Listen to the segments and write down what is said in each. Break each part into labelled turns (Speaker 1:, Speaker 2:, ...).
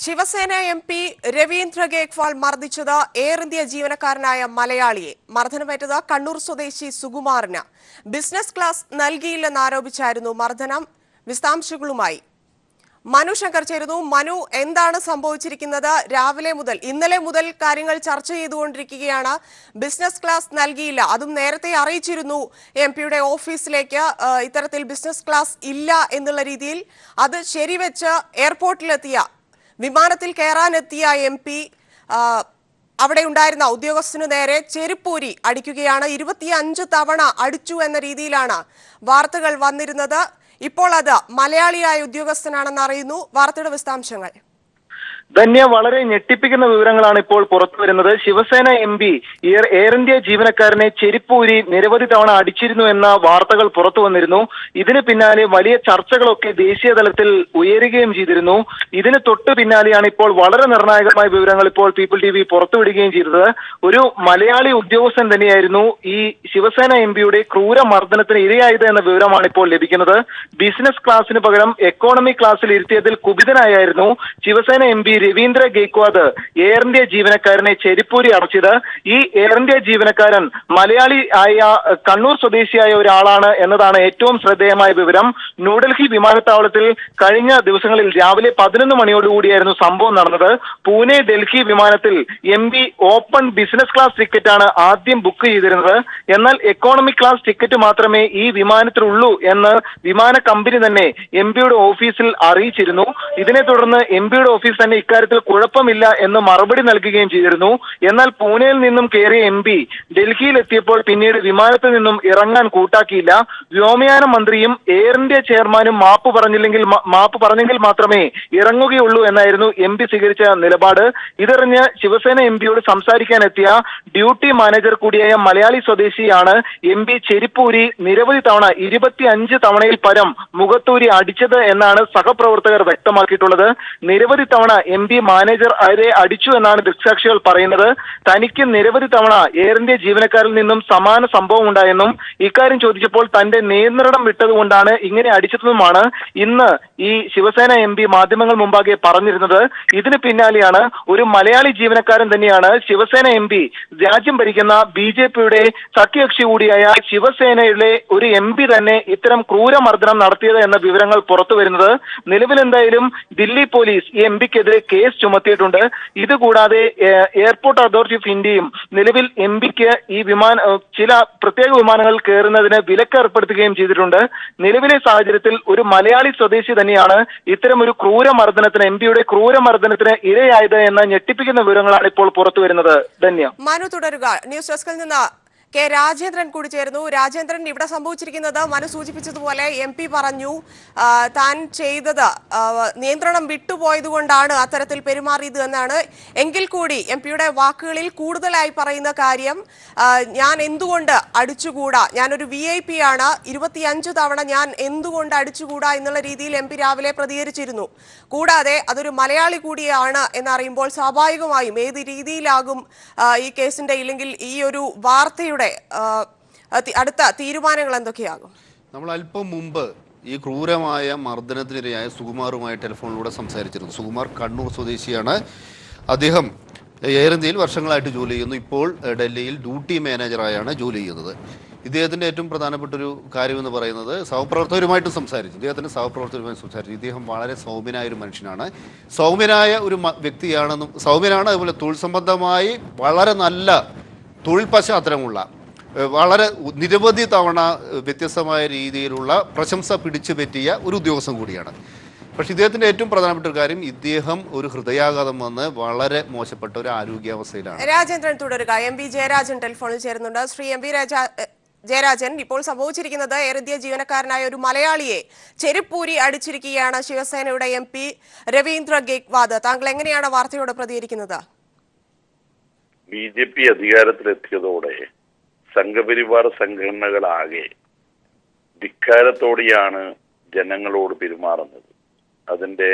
Speaker 1: Shiv Sena MP. Ravindra Gaikwad മർദ്ദിച്ചത് Air India ജീവനക്കാരനായ മലയാളിയെ. മർദ്ദനമേറ്റത് കണ്ണൂർ സ്വദേശി സുകുമാറിന്. ബിസിനസ് ക്ലാസ് നൽകിയില്ലെന്നാരോപിച്ചായിരുന്നു മർദ്ദനം. വിശദാംശങ്ങളുമായി മനു ശങ്കർ ചേരുന്നു. മനു, എന്താണ് സംഭവിച്ചിരിക്കുന്നത്? ഇന്നലെ മുതൽ കാര്യങ്ങൾ ചർച്ച ചെയ്തുകൊണ്ടിരിക്കുകയാണ്. ബിസിനസ് ക്ലാസ് നൽകിയില്ല, അതും നേരത്തെ അറിയിച്ചിരുന്നു എം.പിയുടെ ഓഫീസിലേക്ക് ഇത്തരത്തിൽ ബിസിനസ് ക്ലാസ് ഇല്ല എന്നുള്ള രീതിയിൽ. അത് ശരിവെച്ച് എയർപോർട്ടിലെത്തിയ വിമാനത്തിൽ കയറാനെത്തിയ എം.പി അവിടെ ഉണ്ടായിരുന്ന ഉദ്യോഗസ്ഥനു നേരെ ചെരുപ്പൂരി അടിക്കുകയാണ്. 25 തവണ അടിച്ചു എന്ന രീതിയിലാണ് വാർത്തകൾ വന്നിരുന്നത്. ഇപ്പോൾ അത് മലയാളിയായ ഉദ്യോഗസ്ഥനാണെന്ന് അറിയുന്നു. വാർത്തയുടെ വിശദാംശങ്ങൾ.
Speaker 2: ധന്യ, വളരെ ഞെട്ടിപ്പിക്കുന്ന വിവരങ്ങളാണ് ഇപ്പോൾ പുറത്തു വരുന്നത്. ശിവസേന എം.പി. എയർ ഇന്ത്യ ജീവനക്കാരനെ ചെരിപ്പൂരി നിരവധി തവണ അടിച്ചിരുന്നു എന്ന വാർത്തകൾ പുറത്തു വന്നിരുന്നു. ഇതിന് പിന്നാലെ വലിയ ചർച്ചകളൊക്കെ ദേശീയ തലത്തിൽ ഉയരുകയും ചെയ്തിരുന്നു. ഇതിന് തൊട്ട് പിന്നാലെയാണ് ഇപ്പോൾ വളരെ നിർണായകമായ വിവരങ്ങൾ ഇപ്പോൾ പീപ്പിൾ TV പുറത്തുവിടുകയും ചെയ്തത്. ഒരു മലയാളി ഉദ്യോഗസ്ഥൻ തന്നെയായിരുന്നു ഈ ശിവസേന എം.പിയുടെ ക്രൂര മർദ്ദനത്തിന് ഇരയായത് എന്ന വിവരമാണ് ഇപ്പോൾ ലഭിക്കുന്നത്. ബിസിനസ് ക്ലാസിന് പകരം എക്കോണമി ക്ലാസ്സിൽ ഇരുത്തിയതിൽ കുപിതനായിരുന്നു Shivsena MP. Ravindra Gaikwad Air India ജീവനക്കാരനെ ചെരിപ്പൂരി അടച്ചത്. ഈ എയർ ഇന്ത്യ ജീവനക്കാരൻ മലയാളി ആയ കണ്ണൂർ സ്വദേശിയായ ഒരാളാണ് എന്നതാണ് ഏറ്റവും ശ്രദ്ധേയമായ വിവരം. ന്യൂഡൽഹി വിമാനത്താവളത്തിൽ കഴിഞ്ഞ ദിവസങ്ങളിൽ രാവിലെ 11 മണിയോടുകൂടിയായിരുന്നു സംഭവം നടന്നത്. പൂനെ ഡൽഹി വിമാനത്തിൽ എം.പി. ഓപ്പൺ ബിസിനസ് ക്ലാസ് ടിക്കറ്റാണ് ആദ്യം ബുക്ക് ചെയ്തിരുന്നത്. എന്നാൽ എക്കോണമിക് ക്ലാസ് ടിക്കറ്റ് മാത്രമേ ഈ വിമാനത്തിലുള്ളൂ എന്ന് വിമാന കമ്പനി തന്നെ എം.പിയുടെ ഓഫീസിൽ അറിയിച്ചിരുന്നു. ഇതിനെ തുടർന്ന് എം.പിയുടെ ഓഫീസ് തന്നെ ഇക്കാര്യത്തിൽ കുഴപ്പമില്ല എന്ന് മറുപടി നൽകുകയും ചെയ്തിരുന്നു. എന്നാൽ പൂനെയിൽ നിന്നും കയറിയ എം.പി. ഡൽഹിയിൽ എത്തിയപ്പോൾ പിന്നീട് വിമാനത്തിൽ നിന്നും ഇറങ്ങാൻ കൂട്ടാക്കിയില്ല. വ്യോമയാന മന്ത്രിയും എയർ ഇന്ത്യ ചെയർമാനും മാപ്പ് പറഞ്ഞെങ്കിൽ മാത്രമേ ഇറങ്ങുകയുള്ളൂ എന്നായിരുന്നു എം.പി. സ്വീകരിച്ച നിലപാട്. ഇതറിഞ്ഞ് ശിവസേന എം.പിയോട് സംസാരിക്കാനെത്തിയ ഡ്യൂട്ടി മാനേജർ കൂടിയായ മലയാളി സ്വദേശിയാണ് എം.പി. ചെരിപ്പൂരി നിരവധി തവണ 25 തവണയിൽ പരം മുഖത്തൂരി അടിച്ചത് എന്നാണ് സഹപ്രവർത്തകർ വ്യക്തമാക്കിയിട്ടുള്ളത്. നിരവധി തവണ എം.പി. മാനേജർ അവരെ അടിച്ചു എന്നാണ് ദൃക്സാക്ഷികൾ പറയുന്നത്. തനിക്ക് നിരവധി തവണ എയർ ഇന്ത്യ ജീവനക്കാരിൽ നിന്നും സമാന സംഭവം ഉണ്ടായെന്നും ഇക്കാര്യം ചോദിച്ചപ്പോൾ തന്റെ നിയന്ത്രണം വിട്ടതുകൊണ്ടാണ് ഇങ്ങനെ അടിച്ചതെന്നുമാണ് ഇന്ന് ഈ ശിവസേന എം.പി. മാധ്യമങ്ങൾ മുമ്പാകെ പറഞ്ഞിരുന്നത്. ഇതിന് പിന്നാലെയാണ് ഒരു മലയാളി ജീവനക്കാരൻ തന്നെയാണ് ശിവസേന എം.പി. രാജ്യം ഭരിക്കുന്ന ബി.ജെ.പിയുടെ സഖ്യകക്ഷി കൂടിയായ ശിവസേനയിലെ ഒരു എം.പി. തന്നെ ഇത്തരം ക്രൂരമർദ്ദനം നടത്തിയത് എന്ന വിവരങ്ങൾ പുറത്തു വരുന്നത്. നിലവിൽ എന്തായാലും ദില്ലി പോലീസ് ഈ എം.പിക്കെതിരെ കേസ് ചുമത്തിയിട്ടുണ്ട്. ഇതുകൂടാതെ എയർപോർട്ട് അതോറിറ്റി ഓഫ് ഇന്ത്യയും നിലവിൽ എം.പിക്ക് ഈ ചില പ്രത്യേക വിമാനങ്ങളിൽ കയറുന്നതിന് വിലക്ക് ഏർപ്പെടുത്തുകയും ചെയ്തിട്ടുണ്ട്. നിലവിലെ സാഹചര്യത്തിൽ ഒരു മലയാളി സ്വദേശി തന്നെയാണ് ഇത്തരം ഒരു ക്രൂരമർദ്ദനത്തിന് എം.പിയുടെ ക്രൂരമർദ്ദനത്തിന് ഇരയായത് എന്ന ഞെട്ടിപ്പിക്കുന്ന വിവരങ്ങളാണ് ഇപ്പോൾ പുറത്തു വരുന്നത്. ധന്യ.
Speaker 1: മനു തുടരുക. ന്യൂസ് ഡെസ്കിൽ നിന്ന് കെ രാജേന്ദ്രൻ കൂടി ചേരുന്നു. രാജേന്ദ്രൻ, ഇവിടെ സംഭവിച്ചിരിക്കുന്നത് മനു സൂചിപ്പിച്ചതുപോലെ എം.പി. പറഞ്ഞു താൻ ചെയ്തത് നിയന്ത്രണം വിട്ടുപോയതുകൊണ്ടാണ് അത്തരത്തിൽ പെരുമാറിയത് എന്നാണ്. എങ്കിൽ കൂടി എം.പിയുടെ വാക്കുകളിൽ കൂടുതലായി പറയുന്ന കാര്യം ഞാൻ എന്തുകൊണ്ട് അടിച്ചുകൂടാ, ഞാനൊരു VIP ആണ്, 25 തവണ ഞാൻ എന്തുകൊണ്ട് അടിച്ചുകൂടാ എന്നുള്ള രീതിയിൽ എം.പി. രാവിലെ പ്രതികരിച്ചിരുന്നു. കൂടാതെ അതൊരു മലയാളി കൂടിയാണ് എന്നറിയുമ്പോൾ സ്വാഭാവികമായും ഏത് രീതിയിലാകും ഈ കേസിന്റെ ഇല്ലെങ്കിൽ ഈ ഒരു വാർത്തയുടെ അടുത്ത തീരുമാനങ്ങൾ എന്തൊക്കെയാകും?
Speaker 3: നമ്മൾ അല്പം മുമ്പ് ഈ ക്രൂരമായ മർദ്ദനത്തിനിരയായ സുകുമാറുമായി ടെലിഫോണിലൂടെ സംസാരിച്ചിരുന്നു. സുകുമാർ കണ്ണൂർ സ്വദേശിയാണ്. അദ്ദേഹം എയർ ഇന്ത്യയിൽ വർഷങ്ങളായിട്ട് ജോലി ചെയ്യുന്നു. ഇപ്പോൾ ഡൽഹിയിൽ ഡ്യൂട്ടി മാനേജറായാണ് ജോലി ചെയ്യുന്നത്. ഇദ്ദേഹത്തിൻ്റെ ഏറ്റവും പ്രധാനപ്പെട്ട ഒരു കാര്യമെന്ന് പറയുന്നത് സഹപ്രവർത്തകരുമായിട്ട് സംസാരിച്ചു. ഇദ്ദേഹം വളരെ സൗമ്യനായ ഒരു മനുഷ്യനാണ്. സൗമ്യനായ ഒരു വ്യക്തിയാണെന്നും സൗമ്യനാണ്. അതുപോലെ തൊഴിൽ സംബന്ധമായി വളരെ നല്ല തൊഴിൽ പശ്ചാത്തലമുള്ള, വളരെ നിരവധി തവണ വ്യത്യസ്തമായ രീതിയിലുള്ള പ്രശംസ പിടിച്ചു പറ്റിയ ഒരു ഉദ്യോഗസ്ഥൻ കൂടിയാണ്. പക്ഷേ ഇദ്ദേഹത്തിൻ്റെ ഏറ്റവും പ്രധാനപ്പെട്ട ഒരു കാര്യം, ഇദ്ദേഹം ഒരു ഹൃദയാഘാതം വന്ന് വളരെ മോശപ്പെട്ട ഒരു ആരോഗ്യാവസ്ഥയിലാണ്.
Speaker 1: രാജേന്ദ്രൻ തുടരുക. എം.പി. ജയരാജൻ ടെലിഫോണിൽ ചേരുന്നുണ്ട്. ശ്രീ എം.പി. ജയരാജൻ, ഇപ്പോൾ സംഭവിച്ചിരിക്കുന്നത് എയർ ഇന്ത്യ ജീവനക്കാരനായ ഒരു മലയാളിയെ ചെരുപ്പൂരി അടിച്ചിരിക്കുകയാണ് ശിവസേനയുടെ എം.പി. രവീന്ദ്ര ഗേക്വാദ്. താങ്കൾ എങ്ങനെയാണ് വാർത്തയോട് പ്രതികരിക്കുന്നത്?
Speaker 4: ബി.ജെ.പി. അധികാരത്തിലെത്തിയതോടെ സംഘപരിവാർ സംഘടനകളാകെ ധിക്കാരത്തോടെയാണ് ജനങ്ങളോട് പെരുമാറുന്നത്. അതിന്റെ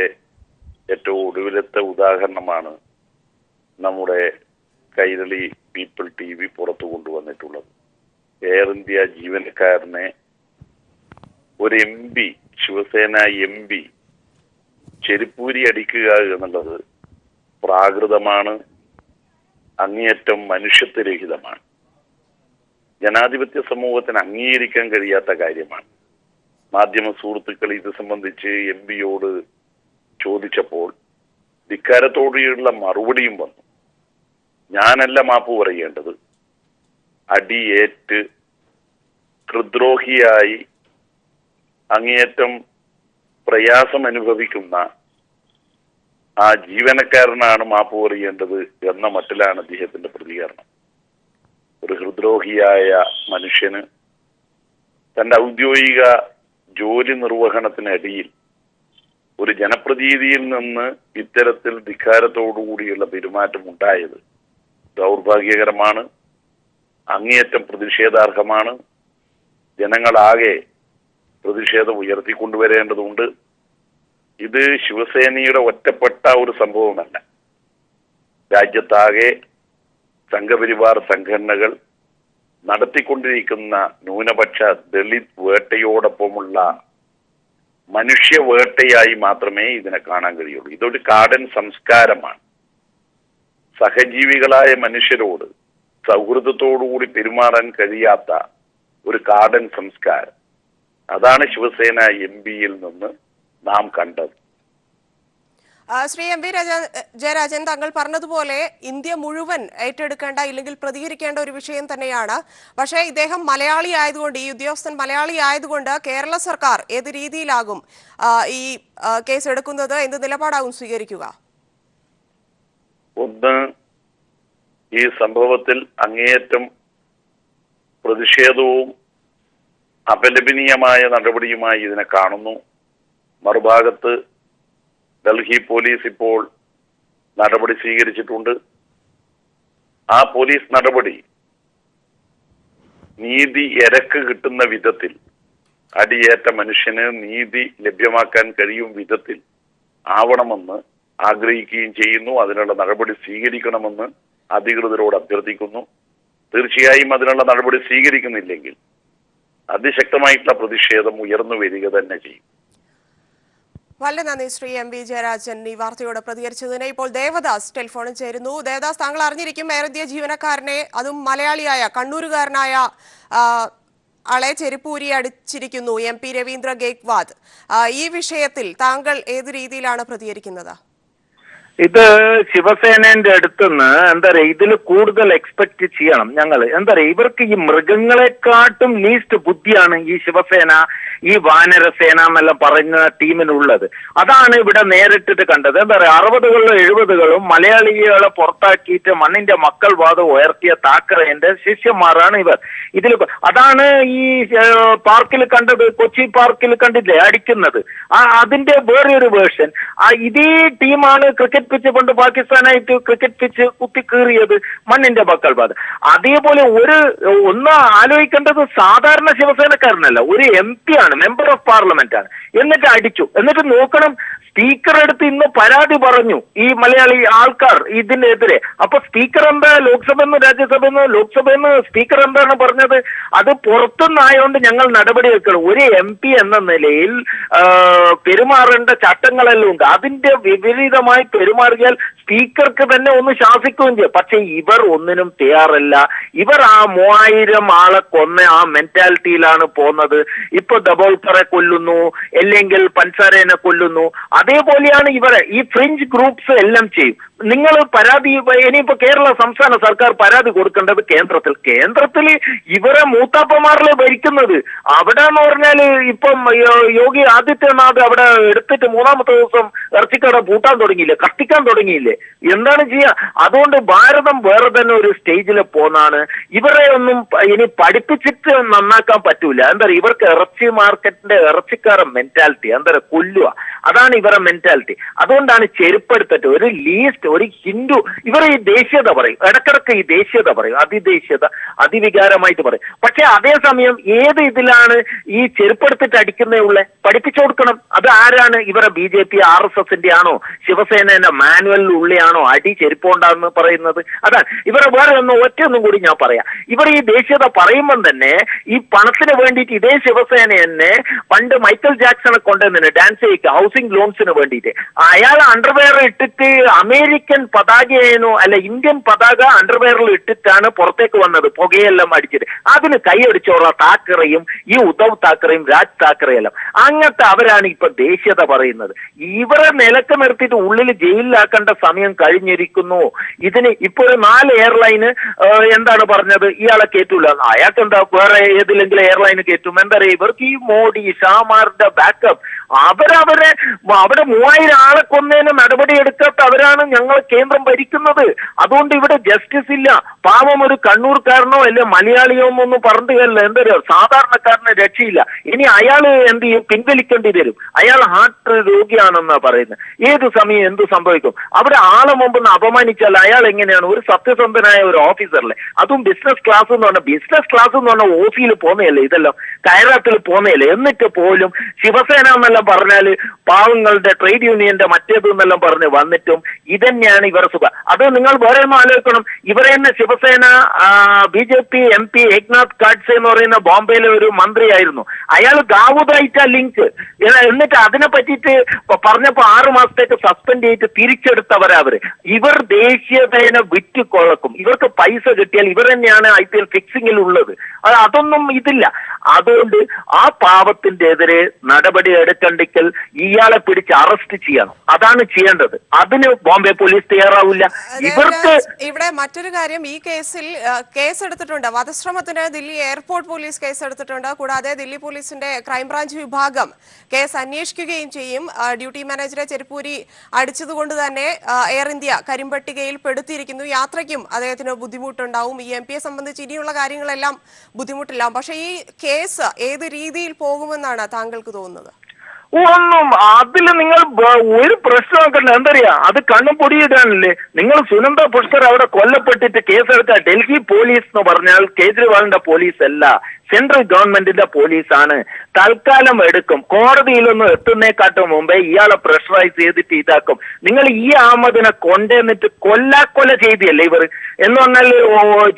Speaker 4: ഏറ്റവും ഒടുവിലത്തെ ഉദാഹരണമാണ് നമ്മുടെ കൈരളി പീപ്പിൾ TV പുറത്തു കൊണ്ടുവന്നിട്ടുള്ളത്. എയർ ഇന്ത്യ ജീവനക്കാരനെ ഒരു എം.പി. ശിവസേന എം.പി. ചെരുപ്പൂരി അടിക്കുക എന്നുള്ളത് പ്രാകൃതമാണ്, അങ്ങേയറ്റം മനുഷ്യത്വരഹിതമാണ്. ജനാധിപത്യ സമൂഹത്തിന് അംഗീകരിക്കാൻ കഴിയാത്ത കാര്യമാണ്. മാധ്യമ സുഹൃത്തുക്കൾ ഇത് സംബന്ധിച്ച് MP-യോട് ചോദിച്ചപ്പോൾ ധിക്കാരത്തോടെയുള്ള മറുപടിയും വന്നു. ഞാനല്ല മാപ്പ് പറയേണ്ടത്, അടിയേറ്റ് ഹൃദ്രോഹിയായി അങ്ങേയറ്റം പ്രയാസം അനുഭവിക്കുന്ന ആ ജീവനക്കാരനാണ് മാപ്പ് പറയേണ്ടത് എന്ന മട്ടിലാണ് അദ്ദേഹത്തിന്റെ പ്രതികരണം. ഒരു ഹൃദ്രോഹിയായ മനുഷ്യന് തന്റെ ഔദ്യോഗിക ജോലി നിർവഹണത്തിനിടയിൽ ഒരു ജനപ്രതിനിധിയിൽ നിന്ന് ഇത്തരത്തിൽ ധിക്കാരത്തോടുകൂടിയുള്ള പെരുമാറ്റം ഉണ്ടായത് ദൗർഭാഗ്യകരമാണ്, അങ്ങേയറ്റം പ്രതിഷേധാർഹമാണ്. ജനങ്ങളാകെ പ്രതിഷേധം ഉയർത്തിക്കൊണ്ടുവരേണ്ടതുണ്ട്. ഇത് ശിവസേനയുടെ ഒറ്റപ്പെട്ട ഒരു സംഭവമല്ല. രാജ്യത്താകെ സംഘപരിവാർ സംഘടനകൾ നടത്തിക്കൊണ്ടിരിക്കുന്ന ന്യൂനപക്ഷ ദളിത് വേട്ടയോടൊപ്പമുള്ള മനുഷ്യവേട്ടയായി മാത്രമേ ഇതിനെ കാണാൻ കഴിയുള്ളൂ. ഇതൊരു കാടൻ സംസ്കാരമാണ്. സഹജീവികളായ മനുഷ്യരോട് സൗഹൃദത്തോടുകൂടി പെരുമാറാൻ കഴിയാത്ത ഒരു കാടൻ സംസ്കാരം. അതാണ് ശിവസേന MP-യിൽ നിന്ന് നാം കണ്ടത്.
Speaker 1: ശ്രീ MP ജയരാജൻ, താങ്കൾ പറഞ്ഞതുപോലെ ഇന്ത്യ മുഴുവൻ ഏറ്റെടുക്കേണ്ട ഇല്ലെങ്കിൽ പ്രതികരിക്കേണ്ട ഒരു വിഷയം തന്നെയാണ്. പക്ഷേ ഇദ്ദേഹം മലയാളി ആയതുകൊണ്ട്, ഈ ഉദ്യോഗസ്ഥൻ മലയാളി ആയതുകൊണ്ട് കേരള സർക്കാർ ഏത് രീതിയിലാകും ഈ കേസ് എടുക്കുന്നത്, എന്ത് നിലപാടാകും സ്വീകരിക്കുക?
Speaker 4: ഒന്ന്, ഈ സംഭവത്തിൽ അങ്ങേയറ്റം പ്രതിഷേധവും അപലപനീയമായ നടപടിയുമായി ഇതിനെ കാണുന്നു. മറുഭാഗത്ത് ഡൽഹി പോലീസ് ഇപ്പോൾ നടപടി സ്വീകരിച്ചിട്ടുണ്ട്. ആ പോലീസ് നടപടി നീതി എരക്ക് കിട്ടുന്ന വിധത്തിൽ, അടിയേറ്റ മനുഷ്യന് നീതി ലഭ്യമാക്കാൻ കഴിയും വിധത്തിൽ ആവണമെന്ന് ആഗ്രഹിക്കുകയും ചെയ്യുന്നു. അതിനുള്ള നടപടി സ്വീകരിക്കണമെന്ന് അധികൃതരോട് അഭ്യർത്ഥിക്കുന്നു. തീർച്ചയായും അതിനുള്ള നടപടി സ്വീകരിക്കുന്നില്ലെങ്കിൽ അതിശക്തമായിട്ടുള്ള പ്രതിഷേധം ഉയർന്നു വരിക തന്നെ ചെയ്യും.
Speaker 1: വളരെ നന്ദി ശ്രീ MP ജയരാജൻ ഈ വാർത്തയോട് പ്രതികരിച്ചതിന്. ഇപ്പോൾ ദേവദാസ് ടെലിഫോണിൽ ചേരുന്നു. ദേവദാസ്, താങ്കൾ അറിഞ്ഞിരിക്കും എയർ ഇന്ത്യ ജീവനക്കാരനെ, അതും മലയാളിയായ കണ്ണൂരുകാരനായ ആളെ ചെരുപ്പൂരി അടിച്ചിരിക്കുന്നു MP രവീന്ദ്ര ഗേക്വാദ്. ഈ വിഷയത്തിൽ താങ്കൾ ഏത് രീതിയിലാണ് പ്രതികരിക്കുന്നത്?
Speaker 5: ഇത് ശിവസേനന്റെ അടുത്തുനിന്ന് എന്താ പറയാ, ഇതിൽ കൂടുതൽ എക്സ്പെക്ട് ചെയ്യണം ഞങ്ങൾ. എന്താ പറയാ, ഇവർക്ക് ഈ മൃഗങ്ങളെക്കാട്ടും ലീസ്റ്റ് ബുദ്ധിയാണ് ഈ ശിവസേന, ഈ വാനരസേന എന്നെല്ലാം പറയുന്ന ടീമിനുള്ളത്. അതാണ് ഇവിടെ നേരിട്ടിട്ട് കണ്ടത്. എന്താ പറയാ, 60കളിലും 70കളും മലയാളികളെ പുറത്താക്കിയിട്ട് മണ്ണിന്റെ മക്കൾ വാദം ഉയർത്തിയ താക്കറേന്റെ ശിഷ്യന്മാരാണ് ഇവർ. ഇതിൽ അതാണ് ഈ പാർക്കിൽ കണ്ടത്, കൊച്ചി പാർക്കിൽ കണ്ടില്ലേ അടിക്കുന്നത്. അതിന്റെ വേറൊരു വേർഷൻ ഇതേ ടീമാണ് ക്രിക്കറ്റ് പിച്ച് കൊണ്ട് പാകിസ്ഥാനായിട്ട് ക്രിക്കറ്റ് പിച്ച് കുത്തിക്കീറിയത് മണ്ണിന്റെ മക്കൾ വാദം. അതേപോലെ ഒന്ന് ആലോചിക്കേണ്ടത് സാധാരണ ശിവസേനക്കാരനല്ല, ഒരു MP ആണ്, മെമ്പർ ഓഫ് പാർലമെന്റ് ആണ്. എന്നിട്ട് അടിച്ചു. എന്നിട്ട് നോക്കണം, സ്പീക്കർ എടുത്ത് ഇന്ന് പരാതി പറഞ്ഞു ഈ മലയാളി ആൾക്കാർ ഇതിനെതിരെ. അപ്പൊ സ്പീക്കർ എന്താ, ലോക്സഭയെന്ന് രാജ്യസഭയെന്ന് ലോക്സഭയെന്ന് സ്പീക്കർ എന്താണ് പറഞ്ഞത്? അത് പുറത്തുനിന്നായോണ്ട് ഞങ്ങൾ നടപടി എടുക്കണം. ഒരു MP എന്ന നിലയിൽ പെരുമാറേണ്ട ചട്ടങ്ങളെല്ലാം ഉണ്ട്. അതിന്റെ വിപരീതമായി പെരുമാറിയാൽ സ്പീക്കർക്ക് തന്നെ ഒന്ന് ശാസിക്കുകയും ചെയ്യും. പക്ഷെ ഇവർ ഒന്നിനും തയ്യാറല്ല. ഇവർ ആ 3000 ആളെ കൊന്ന ആ മെന്റാലിറ്റിയിലാണ് പോകുന്നത്. ഇപ്പൊ ദബോൾക്കറെ കൊല്ലുന്നു, അല്ലെങ്കിൽ പൻസാരേനെ കൊല്ലുന്നു. അതേപോലെയാണ് ഇവരെ ഈ ഫ്രിഞ്ച് ഗ്രൂപ്പ്സ് എല്ലാം ചെയ്യും. നിങ്ങൾ പരാതി, ഇനിയിപ്പോ കേരള സംസ്ഥാന സർക്കാർ പരാതി കൊടുക്കേണ്ടത് കേന്ദ്രത്തിൽ ഇവരെ മൂത്താപ്പന്മാരിലെ ഭരിക്കുന്നത്. അവിടെ എന്ന് പറഞ്ഞാല് ഇപ്പം യോഗി ആദിത്യനാഥ് അവിടെ എടുത്തിട്ട് 3ാമത്തെ ദിവസം ഇറച്ചിക്കട പൂട്ടാൻ തുടങ്ങിയില്ലേ, കത്തിക്കാൻ തുടങ്ങിയില്ലേ, എന്താണ് ചെയ്യുക? അതുകൊണ്ട് ഭാരതം വേറെ തന്നെ ഒരു സ്റ്റേജിൽ പോന്നാണ്. ഇവരെ ഒന്നും ഇനി പഠിപ്പിച്ചിട്ട് നന്നാക്കാൻ പറ്റൂല. എന്താ പറയുക, ഇവർക്ക് ഇറച്ചി മാർക്കറ്റിന്റെ ഇറച്ചിക്കാരൻ മെന്റാലിറ്റി, എന്താ പറയുക, കൊല്ലുക, അതാണ് ഇവരുടെ മെന്റാലിറ്റി. അതുകൊണ്ടാണ് ചെരുപ്പെടുത്തിട്ട് ഒരു ലീസ്റ്റ്, ഒരു ഹിന്ദു, ഇവർ ഈ ദേശീയത പറയും, ഇടക്കിടക്ക് ഈ ദേശീയത പറയും, അതിദേശീയത, അതിവികാരമായിട്ട് പറയും. പക്ഷെ അതേസമയം ഏത് ഇതിലാണ് ഈ ചെരുപ്പെടുത്തിട്ട് അടിക്കുന്നേ ഉള്ളേ? പഠിപ്പിച്ചു കൊടുക്കണം. അത് ആരാണ്? ഇവരെ BJP RSSന്റെ ആണോ, ശിവസേന അതിന്റെ മാനുവലിൽ ഉള്ളിയാണോ അടി ചെരുപ്പുണ്ടാന്ന് പറയുന്നത്? അതാണ് ഇവരെ വേറെ ഒറ്റൊന്നും കൂടി ഞാൻ പറയാം. ഇവർ ഈ ദേശീയത പറയുമ്പം തന്നെ ഈ പണത്തിന് വേണ്ടിയിട്ട് ഇതേ ശിവസേന തന്നെ പണ്ട് മൈക്കൽ ജാക്സനെ കൊണ്ടുവന്നിന് ഡാൻസ് ചെയ്യിക്കുക ഹൗസിംഗ് ലോൺസിന് വേണ്ടിയിട്ട്. അയാൾ അണ്ടർവെയർ ഇട്ടിട്ട് അമേരിക്കൻ പതാകയേനോ അല്ല ഇന്ത്യൻ പതാക അണ്ടർവെയറിൽ ഇട്ടിട്ടാണ് പുറത്തേക്ക് വന്നത്, പുകയെല്ലാം അടിച്ചിട്ട്. അതിന് കൈയടിച്ചോളാം താക്കറെയും ഈ ഉദ്ധവ് താക്കറെയും രാജ് താക്കറെയെല്ലാം. അങ്ങനത്തെ അവരാണ് ഇപ്പൊ ദേശീയത പറയുന്നത്. ഇവരെ നിലക്ക് നിർത്തിയിട്ട് ഉള്ളിൽ ജയിലിലാക്കേണ്ട സമയം കഴിഞ്ഞിരിക്കുന്നു. ഇതിന് ഇപ്പൊ ഒരു 4 എയർലൈന് എന്താണ് പറഞ്ഞത്, ഇയാളെ കേറ്റൂല. അയാൾക്ക് എന്താ വേറെ ഏതിലെങ്കിലും എയർലൈന് കയറ്റും. എന്താ പറയുക, ഇവർക്ക് ഈ മോഡി ഷാമാരുടെ ബാക്കപ്പ് അവിടെ 3000 ആളെ കൊന്നതിന് നടപടി എടുക്കാത്ത അവരാണ് ഞങ്ങൾ കേന്ദ്രം ഭരിക്കുന്നത്. അതുകൊണ്ട് ഇവിടെ ജസ്റ്റിസ് ഇല്ല. പാവം ഒരു കണ്ണൂർക്കാരനോ അല്ലെ മലയാളിയോ ഒന്നും പറഞ്ഞില്ല. എന്താ പറയുക, സാധാരണക്കാരനെ രക്ഷയില്ല. ഇനി അയാൾ എന്ത് ചെയ്യും, പിൻവലിക്കേണ്ടി വരും. അയാൾ ഹാർട്ട് രോഗിയാണെന്നാ പറയുന്നത്. ഏത് സമയം എന്ത് സംഭവിക്കും? അവിടെ ആളെ മുമ്പ് അപമാനിച്ചാൽ അയാൾ എങ്ങനെയാണ് ഒരു സത്യസന്ധനായ ഒരു ഓഫീസറല്ലേ? അതും ബിസിനസ് ക്ലാസ് എന്ന് പറഞ്ഞാൽ ഓഫീസിൽ പോന്നതല്ലേ, ഇതെല്ലാം കയറാത്തിൽ പോന്നതല്ലേ. എന്നിട്ട് പോലും ശിവസേന എന്നെല്ലാം പറഞ്ഞാല് പാവങ്ങളുടെ ട്രേഡ് യൂണിയന്റെ മറ്റേത് എന്നെല്ലാം പറഞ്ഞ് വന്നിട്ടും ഇതന്നെയാണ് ഇവരുടെ സുഖം. അത് നിങ്ങൾ വേറെ ഒന്നും ആലോചിക്കണം. ഇവരെ തന്നെ ശിവസേന BJP MP ഏക്നാഥ് ഖാഡ്സെ എന്ന് പറയുന്ന ബോംബെയിലെ ഒരു മന്ത്രിയായിരുന്നു. അയാൾ ദാവൂദായിട്ടാ ലിങ്ക്. എന്നിട്ട് അതിനെ പറ്റിയിട്ട് പറഞ്ഞപ്പോ 6 മാസത്തേക്ക് സസ്പെൻഡ് ചെയ്തിട്ട് തിരിച്ചെടുത്തവരാ അവര്. ഇവർ ദേശീയതയെ വിറ്റുകൊള്ളക്കും. ഇവർക്ക് പൈസ കിട്ടിയാൽ ഇവർ തന്നെയാണ് IPL ഫിക്സിംഗിൽ ഉള്ളത്. അതൊന്നും ഇതില്ല. അതുകൊണ്ട് ആ പാവത്തിന്റെ എതിരെ നടപടി എടുക്കണ്ടെങ്കിൽ ഇയാളെ പിടിച്ച് അറസ്റ്റ് ചെയ്യണം. അതാണ് ചെയ്യേണ്ടത്. അതിന് ബോംബെ പോലീസ് തയ്യാറാവില്ല. ഇവർക്ക്
Speaker 1: ഇവിടെ മറ്റൊരു കാര്യം, ഈ കേസിൽ കേസ് എടുത്തിട്ടുണ്ട്. വധശ്രമത്തിന് ദില്ലി എയർപോർട്ട് പോലീസ് കേസ് എടുത്തിട്ടുണ്ട്. കൂടാതെ ദില്ലി പോലീസിന്റെ ക്രൈംബ്രാഞ്ച് വിഭാഗം കേസ് അന്വേഷിക്കുകയും ചെയ്യും. ഡ്യൂട്ടി മാനേജറെ ചെരുപ്പൂരി അടിച്ചതുകൊണ്ട് തന്നെ എയർ ഇന്ത്യ കരിമ്പട്ടികയിൽ പെടുത്തിയിരിക്കുന്നു. യാത്രയ്ക്കും അദ്ദേഹത്തിന് ബുദ്ധിമുട്ടുണ്ടാവും. ഈ MP യെ സംബന്ധിച്ച് ഇനിയുള്ള കാര്യങ്ങളെല്ലാം ബുദ്ധിമുട്ടില്ല. പക്ഷേ ഈ കേസ് ഏത് രീതിയിൽ പോകുമെന്നാണ് താങ്കൾക്ക് തോന്നുന്നത്?
Speaker 5: ഒന്നും അതിൽ നിങ്ങൾ ഒരു പ്രശ്നം നോക്കണ്ട. എന്തറിയാ, അത് കണ്ണും പൊടിയിടാനല്ലേ. നിങ്ങൾ സുനന്ദ പുഷ്കർ അവിടെ കൊല്ലപ്പെട്ടിട്ട് കേസെടുത്ത ഡൽഹി പോലീസ് എന്ന് പറഞ്ഞാൽ കേജ്രിവാളിന്റെ പോലീസ് അല്ല, സെൻട്രൽ ഗവൺമെന്റിന്റെ പോലീസാണ്. തൽക്കാലം എടുക്കും. കോടതിയിലൊന്നും എത്തുന്നേക്കാട്ടും മുമ്പേ ഇയാളെ പ്രഷറൈസ് ചെയ്തിട്ട് ഇതാക്കും. നിങ്ങൾ ഈ അഹമ്മദിനെ കൊണ്ടുവന്നിട്ട് കൊല്ല ചെയ്തിയല്ലേ ഇവർ. എന്ന് പറഞ്ഞാൽ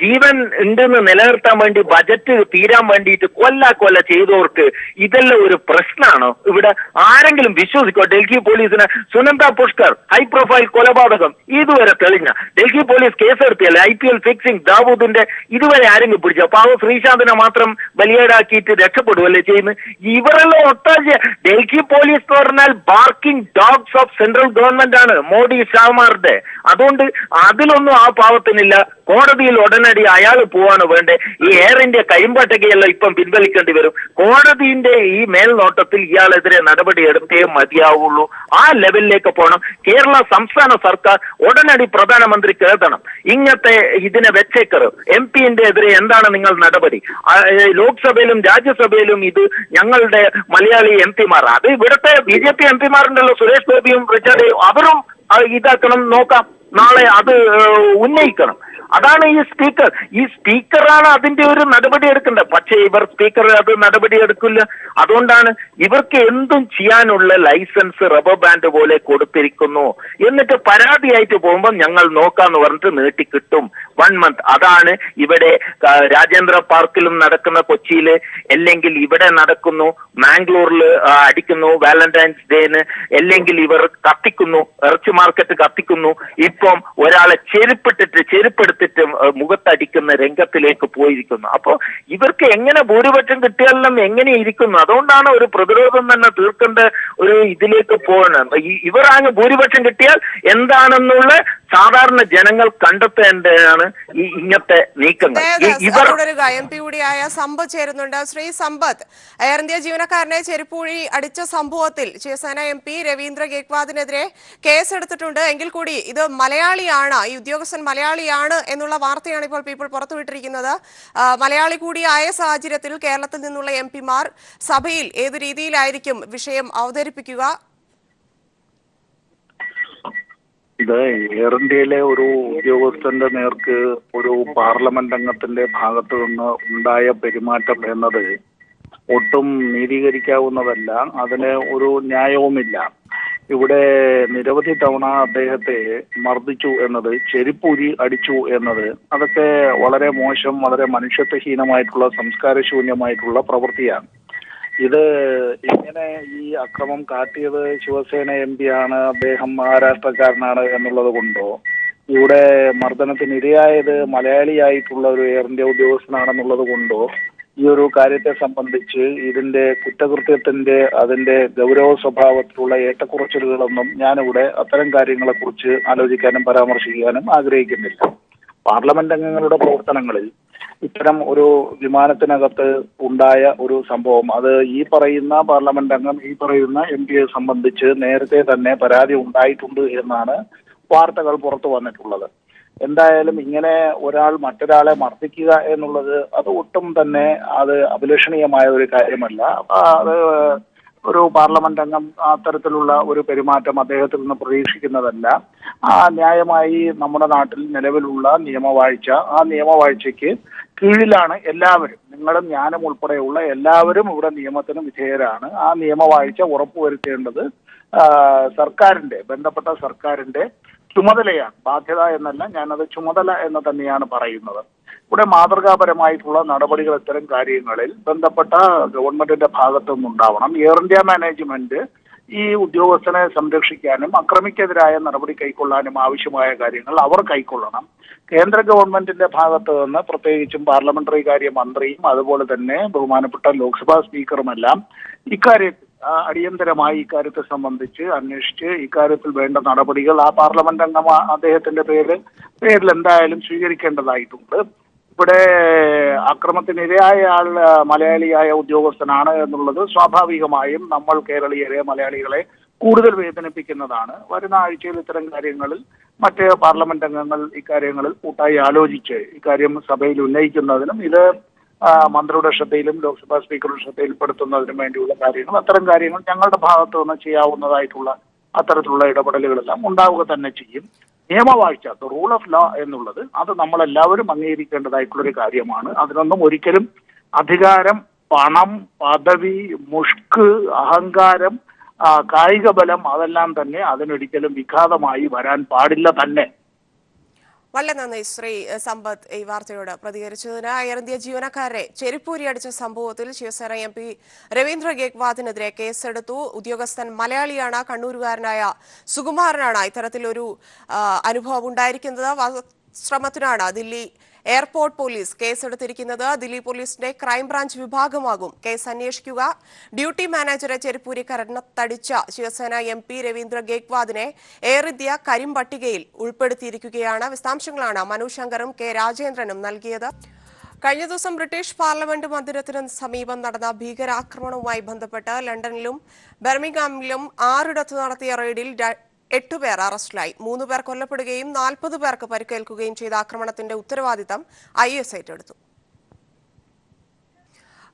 Speaker 5: ജീവൻ ഉണ്ടെന്ന് നിലനിർത്താൻ വേണ്ടി ബജറ്റ് തീരാൻ വേണ്ടിയിട്ട് കൊല്ല ചെയ്തവർക്ക് ഇതെല്ലാം ഒരു പ്രശ്നമാണോ? ഇവിടെ ആരെങ്കിലും വിശ്വസിക്കോ ഡൽഹി പോലീസിനെ? സുനന്ദ പുഷ്കർ ഹൈ പ്രൊഫൈൽ കൊലപാതകം ഇതുവരെ തെളിഞ്ഞ ഡൽഹി പോലീസ് കേസെടുത്തിയല്ലേ. IPL ഫിക്സിംഗ് ദാവൂദിന്റെ ഇതുവരെ ആരെങ്കിലും പിടിച്ചോ? പാവം ശ്രീശാന്തിനെ മാത്രം ബലിയേടാക്കിയിട്ട് രക്ഷപ്പെടുവല്ലേ ചെയ്യുന്നത്. ഇവരെല്ലാം ഒട്ടാഴ്ച ഡൽഹി പോലീസ് എന്ന് പറഞ്ഞാൽ barking dogs of central government ആണ്, മോഡി ഷാമാരുടെ. അതുകൊണ്ട് അതിലൊന്നും ആ പാവത്തിനില്ല. കോടതിയിൽ ഉടനടി അയാൾ പോവാണ് വേണ്ടേ. ഈ എയർ ഇന്ത്യ കരിമ്പട്ടകയെല്ലാം ഇപ്പം പിൻവലിക്കേണ്ടി വരും. കോടതിന്റെ ഈ മേൽനോട്ടത്തിൽ ഇയാളെതിരെ നടപടി എടുത്തേ മതിയാവുള്ളൂ. ആ ലെവലിലേക്ക് പോകണം. കേരള സംസ്ഥാന സർക്കാർ ഉടനടി പ്രധാനമന്ത്രിക്ക് എഴുതണം, ഇങ്ങനത്തെ ഇതിനെ വെച്ചേക്കറ് MP-ന്റെ എതിരെ എന്താണ് നിങ്ങൾ നടപടി? ലോക്സഭയിലും രാജ്യസഭയിലും ഇത് ഞങ്ങളുടെ മലയാളി MP-മാർ, അത് ഇവിടുത്തെ BJP MP-മാരുണ്ടല്ലോ, സുരേഷ് ഗോപിയും റിച്ചാർഡ്, അവരും ഇതാക്കണം. നോക്കാം, നാളെ അത് ഉന്നയിക്കണം. അതാണ് ഈ സ്പീക്കറാണ് അതിന്റെ ഒരു നടപടി എടുക്കേണ്ടത്. പക്ഷേ ഇവർ സ്പീക്കർ അത് നടപടി എടുക്കില്ല. അതുകൊണ്ടാണ് ഇവർക്ക് എന്തും ചെയ്യാനുള്ള ലൈസൻസ് റബ്ബർ ബാൻഡ് പോലെ കൊടുത്തിരിക്കുന്നു. എന്നിട്ട് പരാതിയായിട്ട് പോകുമ്പോൾ ഞങ്ങൾ നോക്കാന്ന് പറഞ്ഞിട്ട് നീട്ടിക്കിട്ടും 1 month. അതാണ് ഇവിടെ രാജേന്ദ്ര പാർക്കിലും നടക്കുന്ന കൊച്ചിയില്, അല്ലെങ്കിൽ ഇവിടെ നടക്കുന്നു മാംഗ്ലൂരിൽ അടിക്കുന്നു വാലന്റൈൻസ് ഡേന്, അല്ലെങ്കിൽ ഇവർ കത്തിക്കുന്നു, ഇറച്ചി മാർക്കറ്റ് കത്തിക്കുന്നു. ഇപ്പം ഒരാളെ ചെരുപ്പെടുത്തിട്ട് മുഖത്തടിക്കുന്ന രംഗത്തിലേക്ക് പോയിരിക്കുന്നു. അപ്പോ ഇവർക്ക് എങ്ങനെ ഭൂരിപക്ഷം കിട്ടിയാലും എങ്ങനെ ഇരിക്കുന്നു? അതുകൊണ്ടാണ് ഒരു പ്രതിരോധം തന്നെ തീർക്കേണ്ട ഒരു ഇതിലേക്ക് പോകുന്നത്. ഇവരാണ് ഭൂരിപക്ഷം കിട്ടിയാൽ എന്താണെന്നുള്ള സാധാരണ ജനങ്ങൾ കണ്ടെത്തേണ്ടതാണ് ഈ ഇങ്ങനത്തെ നീക്കങ്ങൾ.
Speaker 1: MP കൂടിയായ സമ്പത്ത് ചേരുന്നുണ്ട്. ശ്രീ സമ്പത്ത്, എയർ ഇന്ത്യ ജീവനക്കാരനെ ചെരുപ്പൂഴി അടിച്ച സംഭവത്തിൽ ശിവസേന MP രവീന്ദ്ര ഗേക്വാദിനെതിരെ കേസെടുത്തിട്ടുണ്ട്. എങ്കിൽ കൂടി ഇത് മലയാളിയാണ്, ഈ ഉദ്യോഗസ്ഥൻ മലയാളിയാണ് എന്നുള്ള വാർത്തയാണ് ഇപ്പോൾ പീപ്പിൾ പുറത്തുവിട്ടിരിക്കുന്നത്. മലയാളി കൂടിയായ സാഹചര്യത്തിൽ കേരളത്തിൽ നിന്നുള്ള MP-മാർ സഭയിൽ ഏതു രീതിയിലായിരിക്കും വിഷയം അവതരിപ്പിക്കുക?
Speaker 6: ഇത് എയർ ഇന്ത്യയിലെ ഒരു ഉദ്യോഗസ്ഥന്റെ നേർക്ക് ഒരു പാർലമെന്റ് അംഗത്തിന്റെ ഭാഗത്തു നിന്ന് ഉണ്ടായ പെരുമാറ്റം എന്നത് ഒട്ടും നീതീകരിക്കാവുന്നതല്ല. അതിന് ഒരു ന്യായവുമില്ല. ഇവിടെ നിരവധി തവണ അദ്ദേഹത്തെ മർദ്ദിച്ചു എന്നത്, ചെരിപ്പൂരി അടിച്ചു എന്നത്, അതൊക്കെ വളരെ മോശം, വളരെ മനുഷ്യത്വഹീനമായിട്ടുള്ള, സംസ്കാരശൂന്യമായിട്ടുള്ള പ്രവൃത്തിയാണ്. ഇത് ഇങ്ങനെ ഈ അക്രമം കാട്ടിയത് ശിവസേന MP ആണ്, അദ്ദേഹം മഹാരാഷ്ട്രക്കാരനാണ് എന്നുള്ളത് കൊണ്ടോ, ഇവിടെ മർദ്ദനത്തിന് ഇരയായത് മലയാളിയായിട്ടുള്ള ഒരു എയർ ഇന്ത്യ ഉദ്യോഗസ്ഥനാണെന്നുള്ളത് കൊണ്ടോ ഈ ഒരു കാര്യത്തെ സംബന്ധിച്ച് ഇതിന്റെ കുറ്റകൃത്യത്തിന്റെ അതിന്റെ ഗൗരവ സ്വഭാവത്തിലുള്ള ഏറ്റക്കുറച്ചിലുകളൊന്നും ഞാനിവിടെ അത്തരം കാര്യങ്ങളെക്കുറിച്ച് ആലോചിക്കാനും പരാമർശിക്കാനും ആഗ്രഹിക്കുന്നില്ല. പാർലമെന്റ് അംഗങ്ങളുടെ പ്രവർത്തനങ്ങളിൽ ഇത്തരം ഒരു വിമാനത്തിനകത്ത് ഉണ്ടായ ഒരു സംഭവം, അത് ഈ പറയുന്ന പാർലമെന്റ് അംഗം, ഈ പറയുന്ന MP സംബന്ധിച്ച് നേരത്തെ തന്നെ പരാതി ഉണ്ടായിട്ടുണ്ട് എന്നാണ് വാർത്തകൾ പുറത്തു വന്നിട്ടുള്ളത്. എന്തായാലും ഇങ്ങനെ ഒരാൾ മറ്റൊരാളെ മർദ്ദിക്കുക എന്നുള്ളത് അത് ഒട്ടും തന്നെ അത് അഭിലഷണീയമായ ഒരു കാര്യമല്ല. അത് ഒരു പാർലമെന്റ് അംഗം അത്തരത്തിലുള്ള ഒരു പെരുമാറ്റം അദ്ദേഹത്തിൽ നിന്ന് പ്രതീക്ഷിക്കുന്നതല്ല. ന്യായമായി നമ്മുടെ നാട്ടിൽ നിലവിലുള്ള നിയമവാഴ്ച, ആ നിയമവാഴ്ചയ്ക്ക് കീഴിലാണ് എല്ലാവരും, നിങ്ങളും ഞാനും ഉൾപ്പെടെയുള്ള എല്ലാവരും ഇവിടെ നിയമത്തിന് വിധേയരാണ്. ആ നിയമവാഴ്ച ഉറപ്പുവരുത്തേണ്ടത് സർക്കാരിന്റെ, ബന്ധപ്പെട്ട സർക്കാരിന്റെ ചുമതലയാണ്. ബാധ്യത എന്നല്ല, ഞാനത് ചുമതല എന്ന് തന്നെയാണ് പറയുന്നത്. ഇവിടെ മാതൃകാപരമായിട്ടുള്ള നടപടികൾ ഇത്തരം കാര്യങ്ങളിൽ ബന്ധപ്പെട്ട ഗവൺമെന്റിന്റെ ഭാഗത്തു നിന്നുണ്ടാവണം. എയർ ഇന്ത്യ മാനേജ്മെന്റ് ഈ ഉദ്യോഗസ്ഥനെ സംരക്ഷിക്കാനും അക്രമിക്കെതിരായ നടപടി കൈക്കൊള്ളാനും ആവശ്യമായ കാര്യങ്ങൾ അവർ കൈക്കൊള്ളണം. കേന്ദ്ര ഗവൺമെന്റിന്റെ ഭാഗത്ത് നിന്ന് പ്രത്യേകിച്ചും പാർലമെന്ററി കാര്യ മന്ത്രിയും അതുപോലെ തന്നെ ബഹുമാനപ്പെട്ട ലോക്സഭാ സ്പീക്കറുമെല്ലാം ഇക്കാര്യത്തിൽ അടിയന്തരമായി ഇക്കാര്യത്തെ സംബന്ധിച്ച് അന്വേഷിച്ച് ഇക്കാര്യത്തിൽ വേണ്ട നടപടികൾ ആ പാർലമെന്റ് അംഗം അദ്ദേഹത്തിന്റെ പേരിൽ എന്തായാലും സ്വീകരിക്കേണ്ടതായിട്ടുണ്ട്. ഇവിടെ അക്രമത്തിനിരയായ ആൾ മലയാളിയായ ഉദ്യോഗസ്ഥനാണ് എന്നുള്ളത് സ്വാഭാവികമായും നമ്മൾ കേരളീയരെ, മലയാളികളെ കൂടുതൽ വേദനിപ്പിക്കുന്നതാണ്. വരുന്ന ആഴ്ചയിൽ ഇത്തരം കാര്യങ്ങളിൽ മറ്റ് പാർലമെന്റ് അംഗങ്ങൾ ഇക്കാര്യങ്ങളിൽ കൂട്ടായി ആലോചിച്ച് ഇക്കാര്യം സഭയിൽ ഉന്നയിക്കുന്നതിനും ഇത് മന്ത്രിയുടെ ശ്രദ്ധയിലും ലോക്സഭാ സ്പീക്കറുടെ ശ്രദ്ധയിൽപ്പെടുത്തുന്നതിനും വേണ്ടിയുള്ള കാര്യങ്ങൾ, അത്തരം കാര്യങ്ങൾ ഞങ്ങളുടെ ഭാഗത്തു നിന്ന് ചെയ്യാവുന്നതായിട്ടുള്ള അത്തരത്തിലുള്ള ഇടപെടലുകളെല്ലാം ഉണ്ടാവുക തന്നെ ചെയ്യും. നിയമവാഴ്ച, റൂൾ ഓഫ് ലോ എന്നുള്ളത് അത് നമ്മളെല്ലാവരും അംഗീകരിക്കേണ്ടതായിട്ടുള്ളൊരു കാര്യമാണ്. അതിനൊന്നും ഒരിക്കലും അധികാരം, പണം, പദവി, മുഷ്ക്, അഹങ്കാരം, കായിക ബലം അതെല്ലാം തന്നെ അതിനൊരിക്കലും വിഘാതമായി വരാൻ പാടില്ല തന്നെ.
Speaker 1: വളരെ നന്ദി ശ്രീ സമ്പത്ത് ഈ വാർത്തയോട് പ്രതികരിച്ചതിന്. എയർ ഇന്ത്യ ജീവനക്കാരെ ചെരുപ്പൂരി അടിച്ച സംഭവത്തിൽ ശിവസേന MP രവീന്ദ്ര ഗേക്വാദിനെതിരെ കേസെടുത്തു. ഉദ്യോഗസ്ഥൻ മലയാളിയാണ്, കണ്ണൂരുകാരനായ സുകുമാരനാണ് ഇത്തരത്തിലൊരു അനുഭവം ഉണ്ടായിരിക്കുന്നത്. ശ്രമത്തിനാണ് ദില്ലി എയർപോർട്ട് പോലീസ് കേസെടുത്തിരിക്കുന്നത്. ദില്ലി പോലീസിന്റെ ക്രൈംബ്രാഞ്ച് വിഭാഗമാകും കേസ് അന്വേഷിക്കുക. ഡ്യൂട്ടി മാനേജറെ ചെരുപ്പൂരി കരണത്തടിച്ച ശിവസേന MP രവീന്ദ്ര ഗേക്വാദിനെ എയർ ഇന്ത്യ കരിമ്പട്ടികയിൽ ഉൾപ്പെടുത്തിയിരിക്കുകയാണ്. വിശദാംശങ്ങളാണ് മനു ശങ്കറും K രാജേന്ദ്രനും നൽകിയത്. കഴിഞ്ഞ ദിവസം ബ്രിട്ടീഷ് പാർലമെന്റ് മന്ദിരത്തിന് സമീപം നടന്ന ഭീകരാക്രമണവുമായി ബന്ധപ്പെട്ട് ലണ്ടനിലും ബർമിംഗ്ഹാമിലും 6 നടത്തിയ റെയ്ഡിൽ 8 പേർ അറസ്റ്റിലായി. 3 പേർ കൊല്ലപ്പെടുകയും 40 പേർക്ക് പരിക്കേൽക്കുകയും ചെയ്ത ആക്രമണത്തിന്റെ ഉത്തരവാദിത്തം IS ഏറ്റെടുത്തു.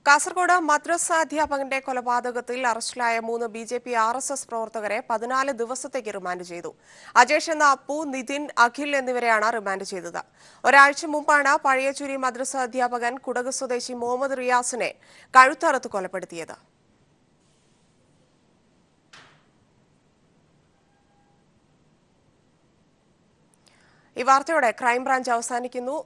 Speaker 1: കാസർഗോഡ് മദ്രസ അധ്യാപകന്റെ കൊലപാതകത്തിൽ അറസ്റ്റിലായ 3 BJP RSS പ്രവർത്തകരെ 14 ദിവസത്തേക്ക് റിമാൻഡ് ചെയ്തു. അജേഷ് എന്ന അപ്പു, നിതിൻ, അഖിൽ എന്നിവരെയാണ് റിമാൻഡ് ചെയ്തത്. ഒരാഴ്ച മുമ്പാണ് പഴയച്ചൂരി മദ്രസ അധ്യാപകൻ കുടക് സ്വദേശി മുഹമ്മദ് റിയാസിനെ കഴുത്തറുത്ത് കൊലപ്പെടുത്തിയത്. ഈ വാർത്തയോടെ ക്രൈംബ്രാഞ്ച് അവസാനിക്കുന്നു.